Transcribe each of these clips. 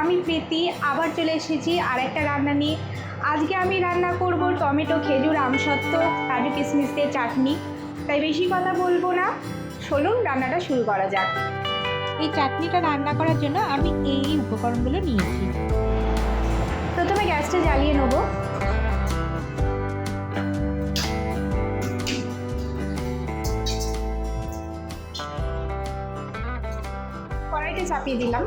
আমি প্রীতি আবার চলে এসেছি আর একটা রান্না নিয়ে। আজকে আমি রান্না করব টমেটো, খেজুর, আমসত্ত্ব, কাজু কিশমিশ দিয়ে চাটনি। তাই বেশি কথা বলবো না, চলুন রান্নাটা শুরু করা যাক। এই চাটনিটা রান্না করার জন্য আমি এই উপকরণগুলো নিয়েছি। প্রথমে গ্যাসটা জ্বালিয়ে নেব। কড়াইতে চাপিয়ে দিলাম।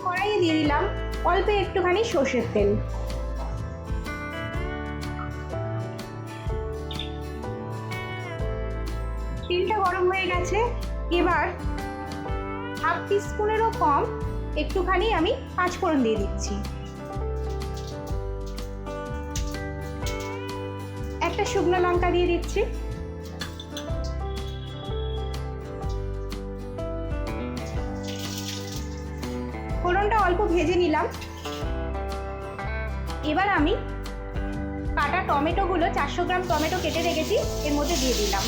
কড়াইয়ে দিয়ে দিলাম অল্প একটুখানি সর্ষের তেল। তেলটা গরম হয়ে গেছে। এবার হাফ টিস্পুনেরও কম একটুখানি আমি পাঁচফোড়ন দিয়ে দিচ্ছি। একটা শুকনো লঙ্কা দিয়ে দিচ্ছি। ফোড়নটা অল্প ভেজে নিলাম। এবার আমি কাটা টমেটোগুলো 400 গ্রাম টমেটো কেটে রেখেছি এর মধ্যে দিয়ে দিলাম।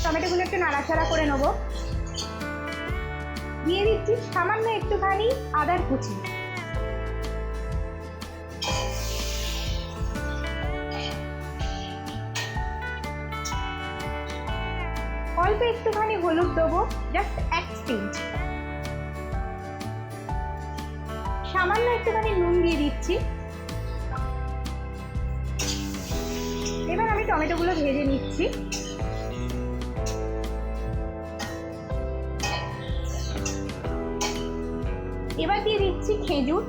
টমেটোগুলো একটু নাড়াচাড়া করে নেব। দিয়ে দিচ্ছি সামান্য একটুখানি আদার কুচি। অল্প একটুখানি হলুদ দেবো, জাস্ট 1 পিঞ্চ। সামান্য একটুখানি নুন দিয়ে দিচ্ছি। এবার আমি টমেটোগুলো ভেজে নিচ্ছি। এবার দিয়ে দিচ্ছি খেজুর,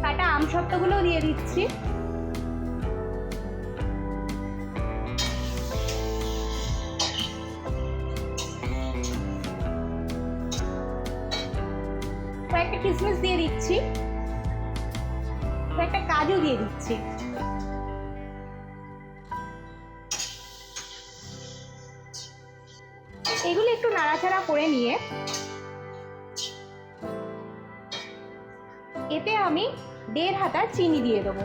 কাটা আমসত্ত্বগুলো দিয়ে দিচ্ছি। কয়েকটা কিশমিশ দিয়ে দিচ্ছি, কয়েকটা কাজু দিয়ে দিচ্ছি। এগুলো একটু নাড়াচাড়া করে নিয়ে এতে আমি 1.5 হাতা চিনি দিয়ে দেবো।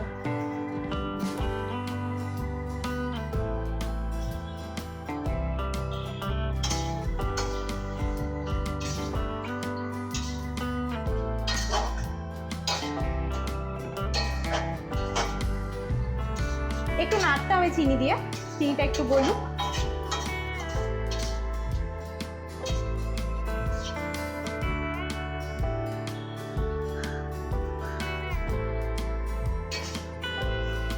একটু নাড়তে হবে চিনি দিয়ে, চিনিটা একটু গলুক।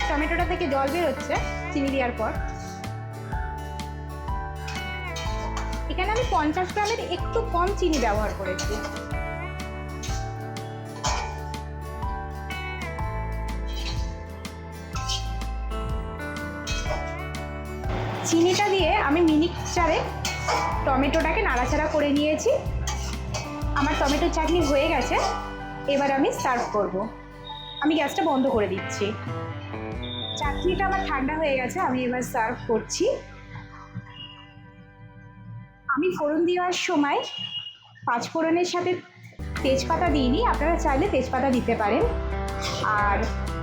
টমেটোটা থেকে জল বেরোচ্ছে চিনি দেওয়ার পর। এখানে আমি 50 গ্রামের একটু কম চিনি ব্যবহার করেছি। চিনিটা দিয়ে আমি মিনিট 4 টমেটোটাকে নাড়াচাড়া করে নিয়েছি। আমার টমেটো চাটনি হয়ে গেছে। এবার আমি সার্ভ করব। আমি গ্যাসটা বন্ধ করে দিচ্ছি। চাটনিটা আমার ঠান্ডা হয়ে গেছে, আমি এবার সার্ভ করছি। আমি ফোড়ন দেওয়ার সময় পাঁচফোড়নের সাথে তেজপাতা দিইনি, আপনারা চাইলে তেজপাতা দিতে পারেন। আর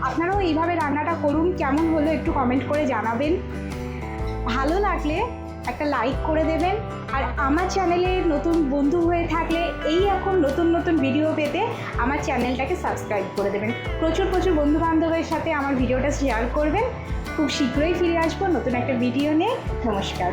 আপনারাও এইভাবে রান্নাটা করুন, কেমন হলো একটু কমেন্ট করে জানাবেন। ভালো লাগলে একটা লাইক করে দেবেন। আর আমার চ্যানেলের নতুন বন্ধু হয়ে থাকলে এই এখন নতুন নতুন ভিডিও পেতে আমার চ্যানেলটাকে সাবস্ক্রাইব করে দেবেন। প্রচুর বন্ধু বান্ধবের সাথে আমার ভিডিওটা শেয়ার করবেন। খুব শীঘ্রই ফিরে আসবো নতুন একটা ভিডিও নিয়ে। নমস্কার।